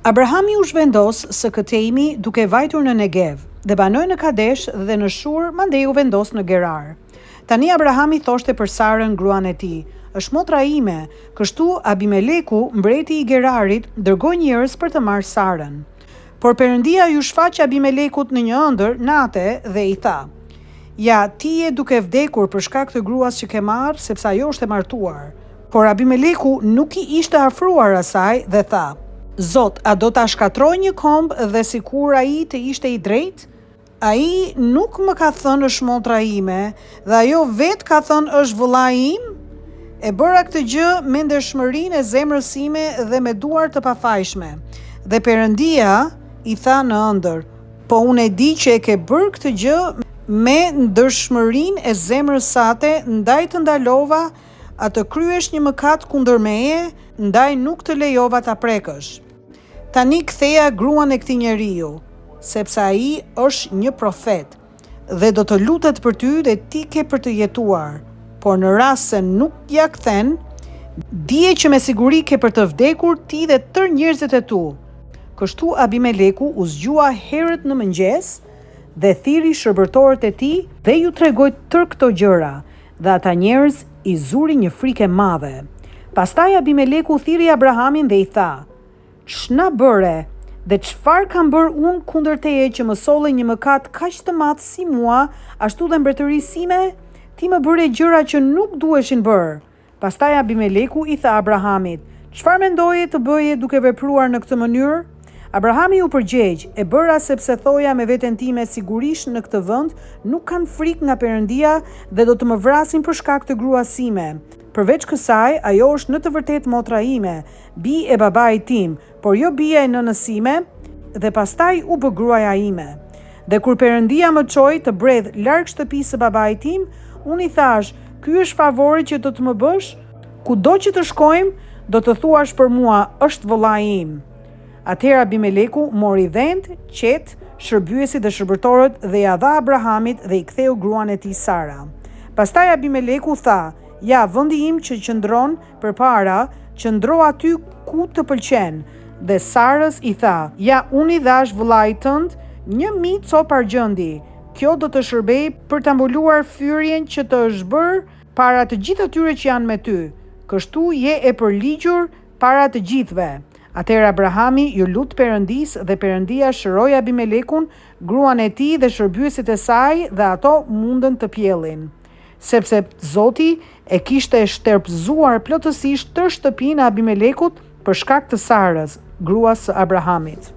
Abrahami u zhvendos së Këtejmi duke vajtur në Negev, dhe banoi në Kadesh dhe në Shur, mandej u vendos në Gerar. Tani Abrahami thoshte për Sarën, gruan e tij: "Është motra ime." Kështu Abimeleku, mbreti i Gerarit, dërgoi njerëz për të marrë Sarën. Por Perëndia ju shfaq Abimelekut në një ëndër natë dhe i tha: "Ja, ti je duke vdekur për shkak të gruas që ke marrë, sepse ajo është e martuar." Por Abimeleku nuk i ishte afruar asaj dhe tha: "Zot, a do ta shkatroj një kombë dhe sikur ai të ishte i drejtë? Ai nuk më ka thënë është motra ime, dhe ajo vetë ka thënë është vëllai im? E bëra këtë gjë me ndershmërinë e zemrës sime dhe me duar të pafajshme." Dhe Perëndia i tha në ëndër: "Po unë e di që e ke bërë këtë gjë me ndershmërinë e zemrës sate, ndaj të ndalova atë kryesh një mëkat kundër meje, ndaj nuk të lejova ta prekësh. Tani ktheja gruan e këtij njeriu, sepse ai është një profet, dhe do të lutet për ty dhe ti ke për të jetuar. Por në rast se nuk ja kthen, dije që me siguri ke për të vdekur ti dhe tërë njerëzit e tu." Kështu Abimeleku u zgjua herët në mëngjes dhe thiri shërbëtorët e tij dhe ju tregoi tërë këto gjëra, dhe ata njerëz i zuri një frikë e madhe. Pastaj Abimeleku thiri Abrahamin dhe i tha: "Ç'na bëre? Dhe çfarë kam bërë unë kundër teje që më solle një mëkat kaq të madh si mua, ashtu dhe mbretërisë sime? Ti më bëre gjëra që nuk duheshin bërë." Pastaj Abimeleku i tha Abrahamit: "Çfarë mendoje të bëje duke vepruar në këtë mënyrë?" Abrahami u përgjegj: "E bëra sepse thoja me veten time, sigurisht në këtë vend nuk kanë frikë nga Perëndia dhe do të më vrasin për shkak të gruas sime. Përveç kësaj, ajo është në të vërtetë motra ime, bi e babait tim, por jo bia e nënës sime, dhe pastaj u bë gruaja ime. Dhe kur Perëndia më çoi të bredh larg shtëpisë së babait tim, unë i thash: ky është favori që do të më bësh? Kudo që të shkojmë, do të thuash për mua, është vëllai im." Atëherë Abimeleku mori vend, qet, shërbyesit dhe shërbëtorët dhe ja dha Abrahamit dhe i ktheu gruan e tij Sara. Pastaj Abimeleku tha: "Ja, vendi im që qëndron përpara, qëndro aty ku të pëlqen." Dhe Sarës i tha: "Ja, unë i dhash vëllait tënd 1.000 copë argjendi. Kjo do të shërbej për ta mbuluar fyrjen që të është bërë para të gjithë atyre që janë me ty. Kështu je e përligjur para të gjithëve." Atëherë Abrahami ju lut Perëndisë dhe Perëndia shëroi Abimelekun, gruan e tij dhe shërbyesit e saj, dhe ato mundën të pjellin, sepse Zoti e kishte shterpëzuar plotësisht tërë shtëpinë e Abimelekut për shkak të Sarës, gruas së Abrahamit.